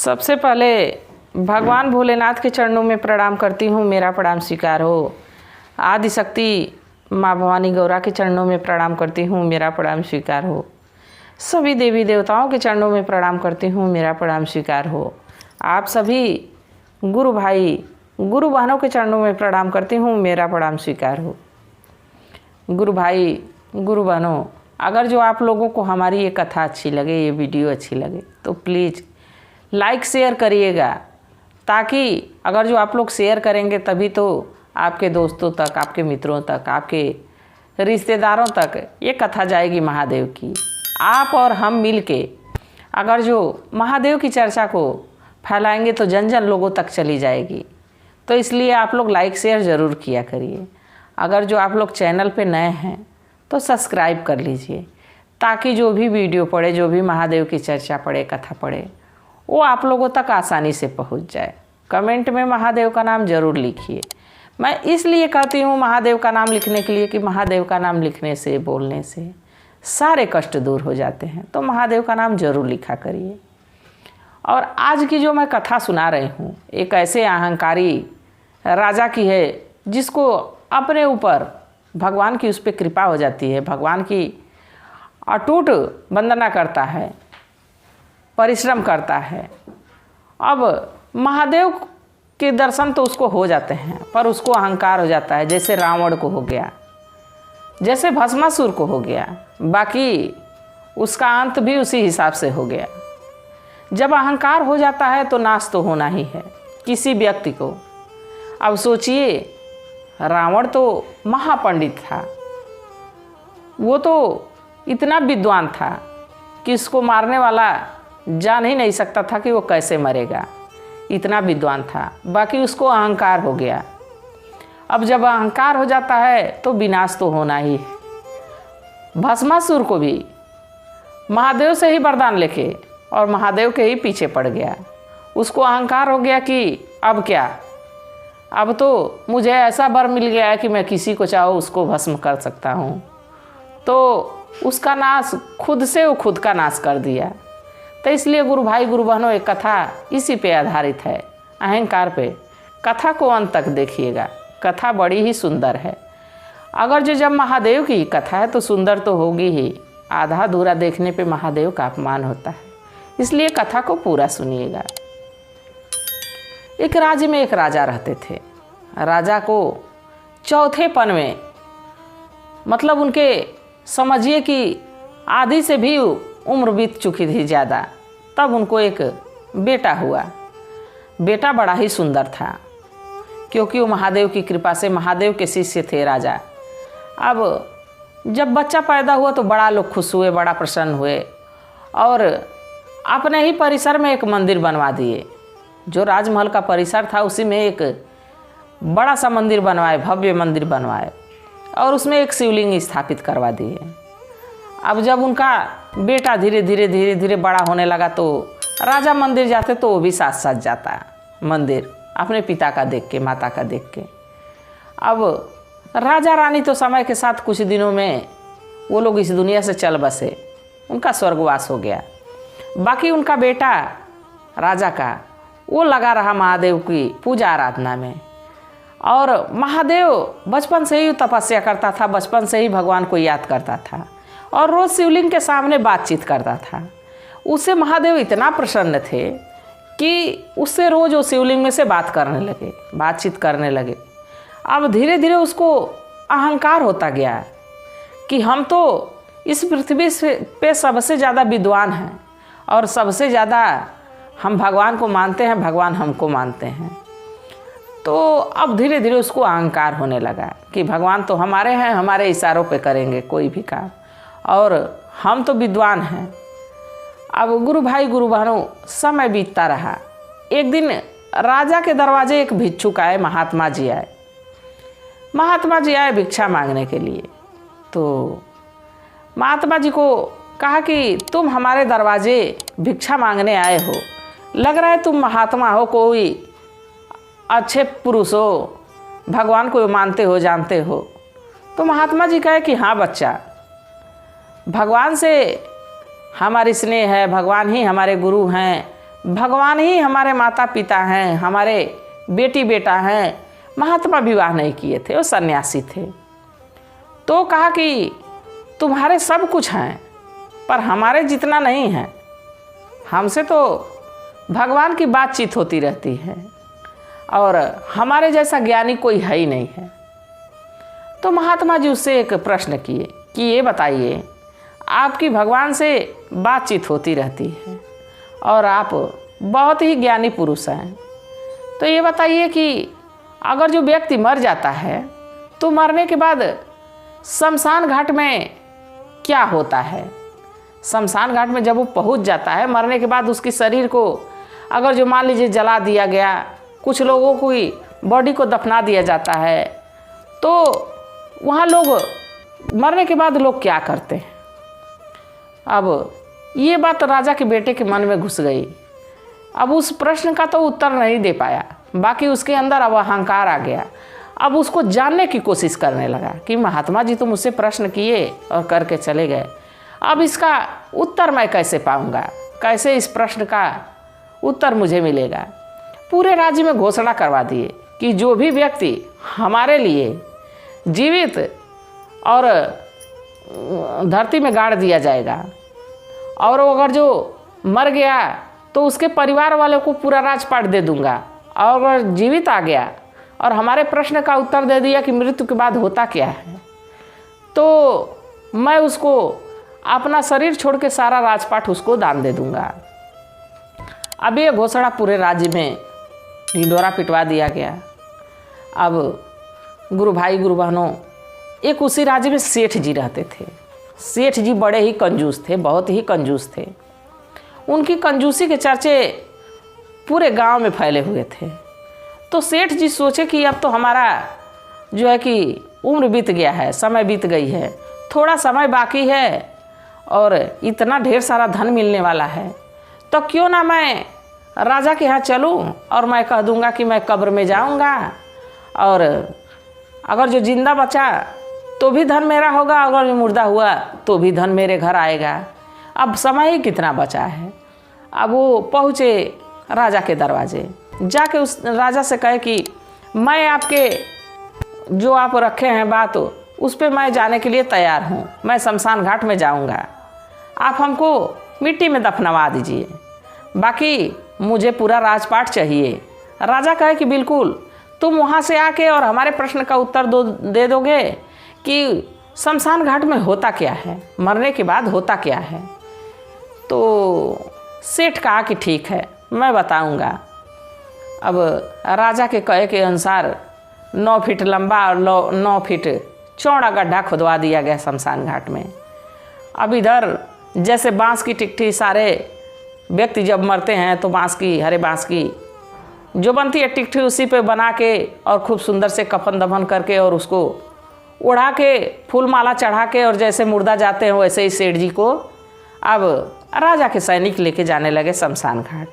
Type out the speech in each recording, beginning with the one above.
सबसे पहले भगवान भोलेनाथ के चरणों में प्रणाम करती हूँ, मेरा प्रणाम स्वीकार हो। आदि शक्ति माँ भवानी गौरा के चरणों में प्रणाम करती हूँ, मेरा प्रणाम स्वीकार हो। सभी देवी देवताओं के चरणों में प्रणाम करती हूँ, मेरा प्रणाम स्वीकार हो। आप सभी गुरु भाई गुरु बहनों के चरणों में प्रणाम करती हूँ, मेरा प्रणाम स्वीकार हो। गुरु भाई गुरु बहनों, अगर जो आप लोगों को हमारी ये कथा अच्छी लगे, ये वीडियो अच्छी लगे तो प्लीज़ लाइक शेयर करिएगा, ताकि अगर जो आप लोग शेयर करेंगे तभी तो आपके दोस्तों तक, आपके मित्रों तक, आपके रिश्तेदारों तक ये कथा जाएगी महादेव की। आप और हम मिलके अगर जो महादेव की चर्चा को फैलाएंगे तो जन जन लोगों तक चली जाएगी। तो इसलिए आप लोग लाइक शेयर ज़रूर किया करिए। अगर जो आप लोग चैनल पे नए हैं तो सब्सक्राइब कर लीजिए, ताकि जो भी वीडियो पड़े, जो भी महादेव की चर्चा पड़े, कथा पड़े, वो आप लोगों तक आसानी से पहुंच जाए। कमेंट में महादेव का नाम ज़रूर लिखिए। मैं इसलिए कहती हूँ महादेव का नाम लिखने के लिए कि महादेव का नाम लिखने से, बोलने से सारे कष्ट दूर हो जाते हैं। तो महादेव का नाम ज़रूर लिखा करिए। और आज की जो मैं कथा सुना रही हूँ, एक ऐसे अहंकारी राजा की है जिसको अपने ऊपर भगवान की उस पर कृपा हो जाती है, भगवान की अटूट वंदना करता है, परिश्रम करता है। अब महादेव के दर्शन तो उसको हो जाते हैं, पर उसको अहंकार हो जाता है, जैसे रावण को हो गया, जैसे भस्मासुर को हो गया। बाकी उसका अंत भी उसी हिसाब से हो गया। जब अहंकार हो जाता है तो नाश तो होना ही है किसी व्यक्ति को। अब सोचिए, रावण तो महापंडित था, वो तो इतना विद्वान था कि इसको मारने वाला जान ही नहीं सकता था कि वो कैसे मरेगा, इतना विद्वान था। बाकी उसको अहंकार हो गया। अब जब अहंकार हो जाता है तो विनाश तो होना ही है। भस्मासुर को भी महादेव से ही वरदान लेके और महादेव के ही पीछे पड़ गया। उसको अहंकार हो गया कि अब क्या, अब तो मुझे ऐसा वर मिल गया है कि मैं किसी को चाहो उसको भस्म कर सकता हूँ। तो उसका नाश खुद से वो खुद का नाश कर दिया। तो इसलिए गुरु भाई गुरु बहनों, एक कथा इसी पे आधारित है, अहंकार पे। कथा को अंत तक देखिएगा, कथा बड़ी ही सुंदर है। अगर जो जब महादेव की कथा है तो सुंदर तो होगी ही, आधा अधूरा देखने पे महादेव का अपमान होता है। इसलिए कथा को पूरा सुनिएगा। एक राज्य में एक राजा रहते थे। राजा को चौथेपन में, मतलब उनके समझिए कि आधी से भी उम्र बीत चुकी थी ज़्यादा, तब उनको एक बेटा हुआ। बेटा बड़ा ही सुंदर था, क्योंकि वो महादेव की कृपा से महादेव के शिष्य थे राजा। अब जब बच्चा पैदा हुआ तो बड़ा लोग खुश हुए, बड़ा प्रसन्न हुए, और अपने ही परिसर में एक मंदिर बनवा दिए। जो राजमहल का परिसर था उसी में एक बड़ा सा मंदिर बनवाए, भव्य मंदिर बनवाए, और उसमें एक शिवलिंग स्थापित करवा दिए। अब जब उनका बेटा धीरे धीरे बड़ा होने लगा तो राजा मंदिर जाते तो वो भी साथ साथ जाता मंदिर, अपने पिता का देख के, माता का देख के। अब राजा रानी तो समय के साथ कुछ दिनों में वो लोग इस दुनिया से चल बसे, उनका स्वर्गवास हो गया। बाकी उनका बेटा राजा का वो लगा रहा महादेव की पूजा आराधना में। और महादेव बचपन से ही तपस्या करता था, बचपन से ही भगवान को याद करता था, और रोज़ शिवलिंग के सामने बातचीत करता था। उससे महादेव इतना प्रसन्न थे कि उससे रोज़ वो शिवलिंग में से बात करने लगे, बातचीत करने लगे। अब धीरे धीरे उसको अहंकार होता गया कि हम तो इस पृथ्वी पे सबसे ज़्यादा विद्वान हैं, और सबसे ज़्यादा हम भगवान को मानते हैं, भगवान हमको मानते हैं। तो अब धीरे धीरे उसको अहंकार होने लगा कि भगवान तो हमारे हैं, हमारे इशारों पे करेंगे कोई भी काम, और हम तो विद्वान हैं। अब गुरु भाई गुरु बहनों, समय बीतता रहा। एक दिन राजा के दरवाजे एक भिक्षुक आए, महात्मा जी आए। महात्मा जी आए भिक्षा मांगने के लिए। तो महात्मा जी को कहा कि तुम हमारे दरवाजे भिक्षा मांगने आए हो, लग रहा है तुम महात्मा हो, कोई अच्छे पुरुष हो, भगवान को मानते हो, जानते हो। तो महात्मा जी कहे कि हाँ बच्चा, भगवान से हमारी स्नेह है, भगवान ही हमारे गुरु हैं, भगवान ही हमारे माता पिता हैं, हमारे बेटी बेटा हैं। महात्मा विवाह नहीं किए थे, वो सन्यासी थे। तो कहा कि तुम्हारे सब कुछ हैं पर हमारे जितना नहीं है। हमसे तो भगवान की बातचीत होती रहती है और हमारे जैसा ज्ञानी कोई है ही नहीं है। तो महात्मा जी उससे एक प्रश्न किए कि ये बताइए, आपकी भगवान से बातचीत होती रहती है और आप बहुत ही ज्ञानी पुरुष हैं, तो ये बताइए कि अगर जो व्यक्ति मर जाता है तो मरने के बाद शमशान घाट में क्या होता है? शमशान घाट में जब वो पहुंच जाता है, मरने के बाद उसकी शरीर को अगर जो मान लीजिए जला दिया गया, कुछ लोगों की बॉडी को दफना दिया जाता है, तो वहाँ लोग मरने के बाद लोग क्या करते हैं? अब ये बात राजा के बेटे के मन में घुस गई। अब उस प्रश्न का तो उत्तर नहीं दे पाया, बाकी उसके अंदर अब अहंकार आ गया। अब उसको जानने की कोशिश करने लगा कि महात्मा जी तो मुझसे प्रश्न किए और करके चले गए, अब इसका उत्तर मैं कैसे पाऊंगा, कैसे इस प्रश्न का उत्तर मुझे मिलेगा। पूरे राज्य में घोषणा करवा दिए कि जो भी व्यक्ति हमारे लिए जीवित और धरती में गाड़ दिया जाएगा और वो अगर जो मर गया तो उसके परिवार वालों को पूरा राजपाट दे दूंगा, और अगर जीवित आ गया और हमारे प्रश्न का उत्तर दे दिया कि मृत्यु के बाद होता क्या है, तो मैं उसको अपना शरीर छोड़ के सारा राजपाट उसको दान दे दूंगा। अब ये घोषणा पूरे राज्य में ढिंढोरा पिटवा दिया गया। अब गुरु भाई गुरु बहनों, एक उसी राज्य में सेठ जी रहते थे। सेठ जी बड़े ही कंजूस थे, बहुत ही कंजूस थे। उनकी कंजूसी के चर्चे पूरे गांव में फैले हुए थे। तो सेठ जी सोचे कि अब तो हमारा जो है कि उम्र बीत गया है, समय बीत गई है, थोड़ा समय बाकी है और इतना ढेर सारा धन मिलने वाला है, तो क्यों ना मैं राजा के यहाँ चलूँ और मैं कह दूँगा कि मैं कब्र में जाऊँगा और अगर जो जिंदा बचा तो भी धन मेरा होगा, अगर जो मुर्दा हुआ तो भी धन मेरे घर आएगा। अब समय ही कितना बचा है। अब वो पहुँचे राजा के दरवाजे, जाके उस राजा से कहे कि मैं आपके जो आप रखे हैं बात उस पर मैं जाने के लिए तैयार हूँ, मैं शमशान घाट में जाऊँगा, आप हमको मिट्टी में दफनवा दीजिए, बाकी मुझे पूरा राजपाट चाहिए। राजा कहे कि बिल्कुल, तुम वहाँ से आके और हमारे प्रश्न का उत्तर दे दोगे कि शमशान घाट में होता क्या है, मरने के बाद होता क्या है। तो सेठ कहा कि ठीक है, मैं बताऊंगा। अब राजा के कहे के अनुसार 9 फीट लंबा और 9 फीट चौड़ा गड्ढा खुदवा दिया गया शमशान घाट में। अब इधर जैसे बांस की टिकठी, सारे व्यक्ति जब मरते हैं तो बांस की, हरे बांस की जो बनती है टिकठी, उसी पे बना के और खूब सुंदर से कफन दफन करके और उसको उड़ा के फूल माला चढ़ा के और जैसे मुर्दा जाते हैं वैसे ही सेठ जी को अब राजा के सैनिक लेके जाने लगे शमशान घाट।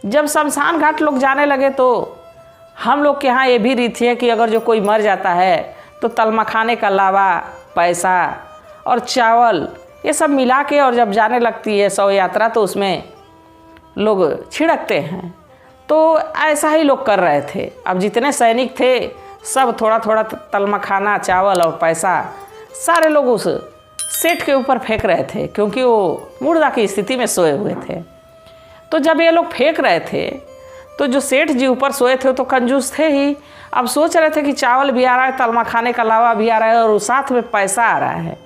जब शमशान घाट लोग जाने लगे तो हम लोग के यहाँ ये भी रीति है कि अगर जो कोई मर जाता है तो तलमा खाने का लावा, पैसा और चावल ये सब मिला के और जब जाने लगती है शव यात्रा तो उसमें लोग छिड़कते हैं। तो ऐसा ही लोग कर रहे थे। अब जितने सैनिक थे सब थोड़ा थोड़ा तलमा खाना, चावल और पैसा सारे लोग उस सेठ के ऊपर फेंक रहे थे, क्योंकि वो मुर्दा की स्थिति में सोए हुए थे। तो जब ये लोग फेंक रहे थे तो जो सेठ जी ऊपर सोए थे तो कंजूस थे ही। अब सोच रहे थे कि चावल भी आ रहा है, तलमा खाने का लावा भी आ रहा है और साथ में पैसा आ रहा है,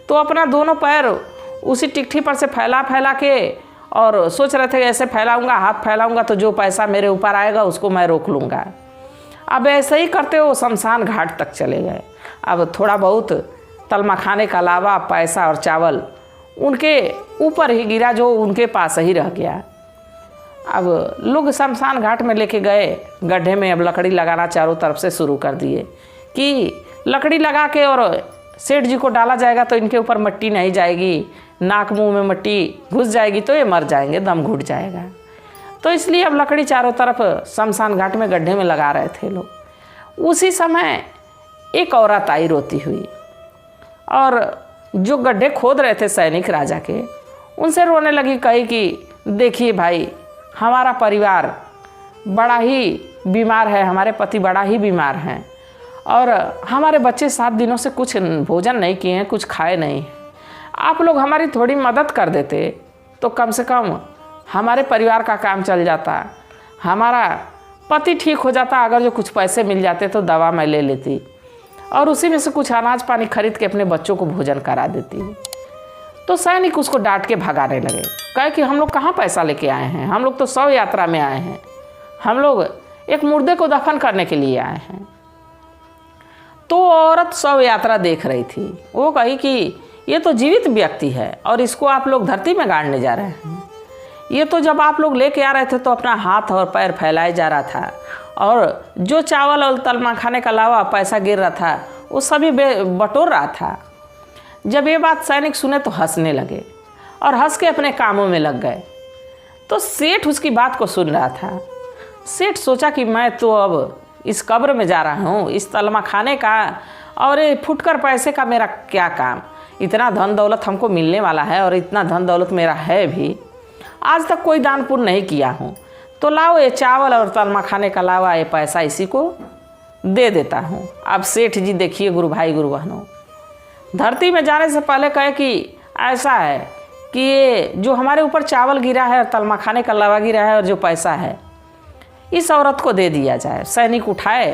तो अपना दोनों पैर उसी टिकठी पर से फैला फैला के और सोच रहे थे ऐसे फैलाऊंगा, हाथ फैलाऊंगा तो जो पैसा मेरे ऊपर आएगा उसको मैं रोक लूँगा। अब ऐसे ही करते वो शमशान घाट तक चले गए। अब थोड़ा बहुत तलमा खाने का लावा, पैसा और चावल उनके ऊपर ही गिरा, जो उनके पास ही रह गया। अब लोग शमशान घाट में लेके गए, गड्ढे में अब लकड़ी लगाना चारों तरफ से शुरू कर दिए कि लकड़ी लगा के और सेठ जी को डाला जाएगा तो इनके ऊपर मिट्टी नहीं जाएगी, नाक मुंह में मिट्टी घुस जाएगी तो ये मर जाएंगे, दम घुट जाएगा। तो इसलिए अब लकड़ी चारों तरफ शमशान घाट में गड्ढे में लगा रहे थे लोग। उसी समय एक औरत आई रोती हुई और जो गड्ढे खोद रहे थे सैनिक राजा के, उनसे रोने लगी, कही कि देखिए भाई, हमारा परिवार बड़ा ही बीमार है, हमारे पति बड़ा ही बीमार हैं और हमारे बच्चे 7 दिनों से कुछ भोजन नहीं किए हैं, कुछ खाए नहीं। आप लोग हमारी थोड़ी मदद कर देते तो कम से कम हमारे परिवार का काम चल जाता, हमारा पति ठीक हो जाता। अगर जो कुछ पैसे मिल जाते तो दवा मैं ले लेती और उसी में से कुछ अनाज पानी खरीद के अपने बच्चों को भोजन करा देती। तो सैनिक उसको डांट के भगाने लगे, कहे कि हम लोग कहाँ पैसा लेके आए हैं, हम लोग तो शव यात्रा में आए हैं, हम लोग एक मुर्दे को दफन करने के लिए आए हैं। तो औरत शव यात्रा देख रही थी, वो कही कि ये तो जीवित व्यक्ति है और इसको आप लोग धरती में गाड़ने जा रहे हैं। ये तो जब आप लोग लेके आ रहे थे तो अपना हाथ और पैर फैलाए जा रहा था और जो चावल और तलमा खाने के अलावा पैसा गिर रहा था वो सभी बटोर रहा था। जब ये बात सैनिक सुने तो हंसने लगे और हंस के अपने कामों में लग गए। तो सेठ उसकी बात को सुन रहा था। सेठ सोचा कि मैं तो अब इस कब्र में जा रहा हूँ, इस तलमा खाने का और ये फुटकर पैसे का मेरा क्या काम। इतना धन दौलत हमको मिलने वाला है और इतना धन दौलत मेरा है भी, आज तक कोई दान पुण्य नहीं किया हूँ, तो लाओ ये चावल और तलमा खाने का अलावा ये पैसा इसी को दे देता हूँ। अब सेठ जी देखिए गुरु भाई गुरु बहनों, धरती में जाने से पहले कहे कि ऐसा है कि ये जो हमारे ऊपर चावल गिरा है और तलमा खाने का अलावा गिरा है और जो पैसा है इस औरत को दे दिया जाए। सैनिक उठाए,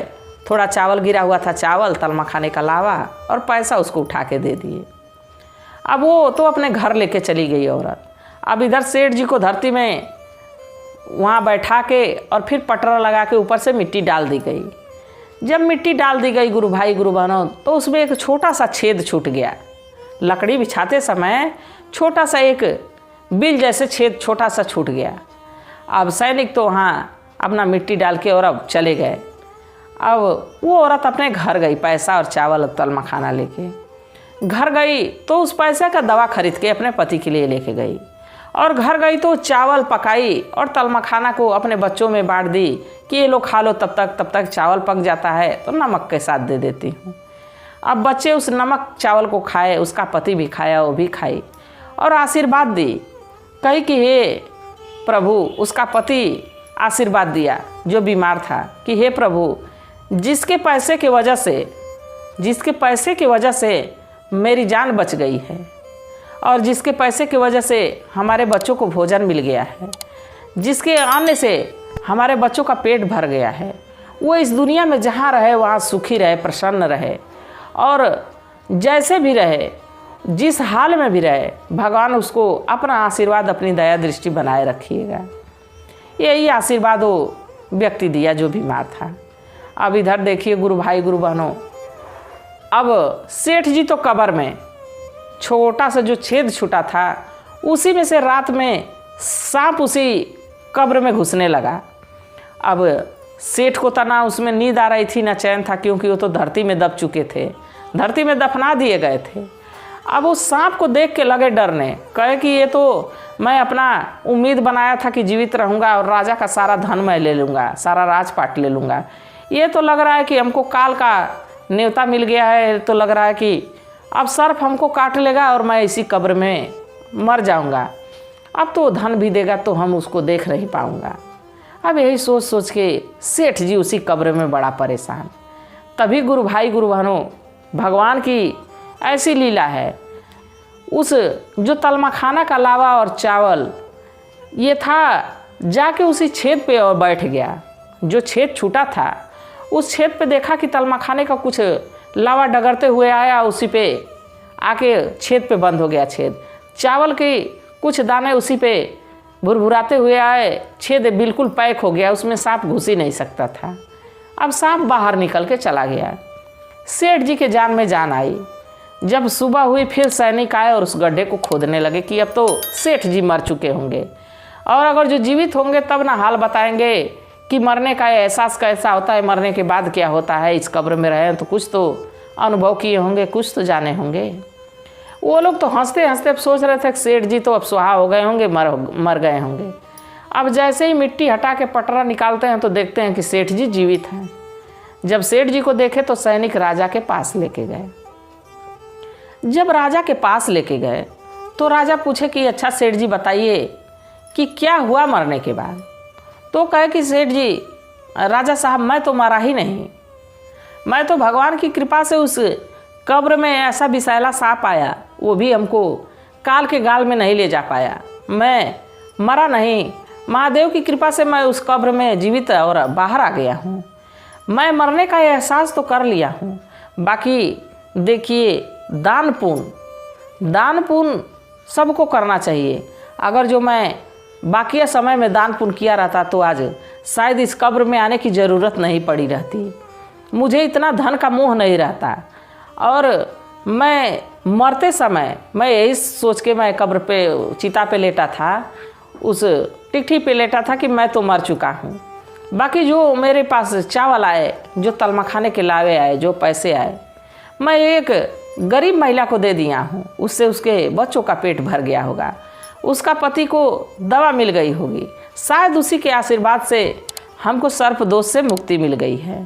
थोड़ा चावल गिरा हुआ था, चावल तलमा खाने का अलावा, और पैसा उसको उठा के दे दिए। अब वो तो अपने घर लेके चली गई औरत। अब इधर सेठ जी को धरती में वहाँ बैठा के और फिर पटरा लगा के ऊपर से मिट्टी डाल दी गई। जब मिट्टी डाल दी गई गुरु भाई गुरु बहनों, तो उसमें एक छोटा सा छेद छूट गया। लकड़ी बिछाते समय छोटा सा एक बिल जैसे छेद छोटा सा छूट गया। अब सैनिक तो वहाँ अपना मिट्टी डाल के और अब चले गए। अब वो औरत अपने घर गई, पैसा और चावल और तलमा खाना लेके घर गई। तो उस पैसे का दवा खरीद के अपने पति के लिए लेके गई और घर गई तो चावल पकाई और तलमा खाना को अपने बच्चों में बांट दी कि ये लोग खा लो, तब तक चावल पक जाता है तो नमक के साथ दे देती हूँ। अब बच्चे उस नमक चावल को खाए, उसका पति भी खाया, वो भी खाई और आशीर्वाद दी। कही कि हे प्रभु, उसका पति आशीर्वाद दिया जो बीमार था कि हे प्रभु, जिसके पैसे की वजह से मेरी जान बच गई है और जिसके पैसे की वजह से हमारे बच्चों को भोजन मिल गया है, जिसके आने से हमारे बच्चों का पेट भर गया है, वो इस दुनिया में जहाँ रहे वहाँ सुखी रहे, प्रसन्न रहे और जैसे भी रहे, जिस हाल में भी रहे, भगवान उसको अपना आशीर्वाद, अपनी दया दृष्टि बनाए रखिएगा। यही आशीर्वाद वो व्यक्ति दिया जो बीमार था। अब इधर देखिए गुरु भाई गुरु बहनों, अब सेठ जी तो कब्र में छोटा सा जो छेद छूटा था उसी में से रात में सांप उसी कब्र में घुसने लगा। अब सेठ को तो ना उसमें नींद आ रही थी ना चैन था, क्योंकि वो तो धरती में दब चुके थे, धरती में दफना दिए गए थे। अब उस सांप को देख के लगे डरने, कहे कि ये तो मैं अपना उम्मीद बनाया था कि जीवित रहूँगा और राजा का सारा धन मैं ले लूँगा, सारा राजपाट ले लूँगा। ये तो लग रहा है कि हमको काल का न्योता मिल गया है, तो लग रहा है कि अब सर्प हमको काट लेगा और मैं इसी कब्र में मर जाऊँगा। अब तो धन भी देगा तो हम उसको देख नहीं पाऊँगा। अब यही सोच सोच के सेठ जी उसी कब्र में बड़ा परेशान। तभी गुरु भाई गुरु बहनों, भगवान की ऐसी लीला है, उस जो तलमा खाना का लावा और चावल ये था, जाके उसी छेद पे और बैठ गया। जो छेद छूटा था उस छेद पे देखा कि तलमा खाने का कुछ लावा डगरते हुए आया, उसी पे आके छेद पे बंद हो गया छेद। चावल के कुछ दाने उसी पे भुरभुराते हुए आए, छेद बिल्कुल पैक हो गया, उसमें सांप घुस ही नहीं सकता था। अब सांप बाहर निकल के चला गया। सेठ जी के जान में जान आई। जब सुबह हुई फिर सैनिक आए और उस गड्ढे को खोदने लगे कि अब तो सेठ जी मर चुके होंगे और अगर जो जीवित होंगे तब ना हाल बताएंगे कि मरने का एहसास कैसा होता है, मरने के बाद क्या होता है। इस कब्र में रहे तो कुछ तो अनुभव किए होंगे, कुछ तो जाने होंगे। वो लोग तो हंसते हंसते सोच रहे थे कि सेठ जी तो अब सुहा हो गए होंगे, मर गए होंगे। अब जैसे ही मिट्टी हटा के पटरा निकालते हैं तो देखते हैं कि सेठ जी जीवित हैं। जब सेठ जी को देखे तो सैनिक राजा के पास लेके गए। जब राजा के पास लेके गए तो राजा पूछे कि अच्छा सेठ जी बताइए कि क्या हुआ मरने के बाद। तो कहे कि सेठ जी राजा साहब मैं तो मरा ही नहीं, मैं तो भगवान की कृपा से उस कब्र में ऐसा विषैला सांप आया, वो भी हमको काल के गाल में नहीं ले जा पाया। मैं मरा नहीं, महादेव की कृपा से मैं उस कब्र में जीवित और बाहर आ गया हूँ। मैं मरने का एहसास तो कर लिया हूँ। बाकी देखिए दान पुण्य सबको करना चाहिए। अगर जो मैं बाकी समय में दान पुण्य किया रहता तो आज शायद इस कब्र में आने की ज़रूरत नहीं पड़ी रहती, मुझे इतना धन का मोह नहीं रहता। और मैं मरते समय मैं यही सोच के मैं कब्र पे चिता पे लेटा था, उस टिकठी पे लेटा था कि मैं तो मर चुका हूँ। बाकी जो मेरे पास चावल आए, जो तलमा खाने के लावे आए, जो पैसे आए, मैं एक गरीब महिला को दे दिया हूँ। उससे उसके बच्चों का पेट भर गया होगा, उसका पति को दवा मिल गई होगी, शायद उसी के आशीर्वाद से हमको सर्प दोष से मुक्ति मिल गई है।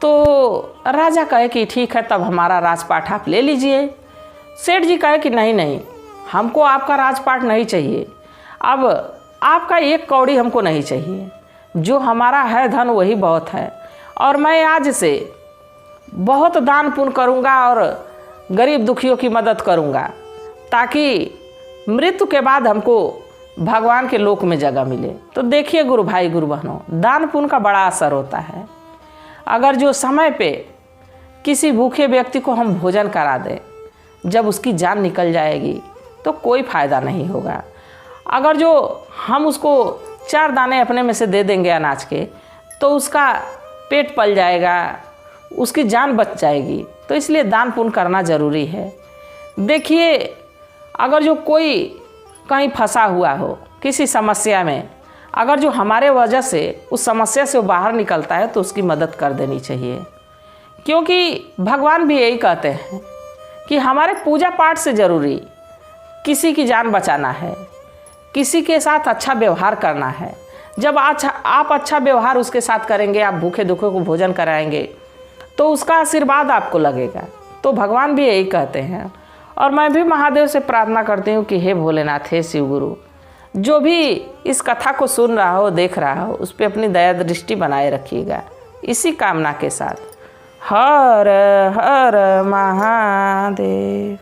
तो राजा कहे कि ठीक है, तब हमारा राजपाट आप ले लीजिए। सेठ जी कहे कि नहीं, हमको आपका राजपाट नहीं चाहिए, अब आपका एक कौड़ी हमको नहीं चाहिए, जो हमारा है धन वही बहुत है। और मैं आज से बहुत दान पुण्य करूँगा और गरीब दुखियों की मदद करूँगा, ताकि मृत्यु के बाद हमको भगवान के लोक में जगह मिले। तो देखिए गुरु भाई गुरु बहनों, दान पुण्य का बड़ा असर होता है। अगर जो समय पे किसी भूखे व्यक्ति को हम भोजन करा दें, जब उसकी जान निकल जाएगी तो कोई फ़ायदा नहीं होगा। अगर जो हम उसको 4 दाने अपने में से दे देंगे अनाज के, तो उसका पेट पल जाएगा, उसकी जान बच जाएगी। तो इसलिए दान पुण्य करना ज़रूरी है। देखिए अगर जो कोई कहीं फंसा हुआ हो किसी समस्या में, अगर जो हमारे वजह से उस समस्या से वो बाहर निकलता है तो उसकी मदद कर देनी चाहिए। क्योंकि भगवान भी यही कहते हैं कि हमारे पूजा पाठ से ज़रूरी किसी की जान बचाना है, किसी के साथ अच्छा व्यवहार करना है। जब आप अच्छा व्यवहार उसके साथ करेंगे, आप भूखे दुखों को भोजन कराएंगे, तो उसका आशीर्वाद आपको लगेगा। तो भगवान भी यही कहते हैं। और मैं भी महादेव से प्रार्थना करती हूँ कि हे भोलेनाथ, हे शिव गुरु, जो भी इस कथा को सुन रहा हो, देख रहा हो, उस पर अपनी दया दृष्टि बनाए रखिएगा। इसी कामना के साथ हर हर महादेव।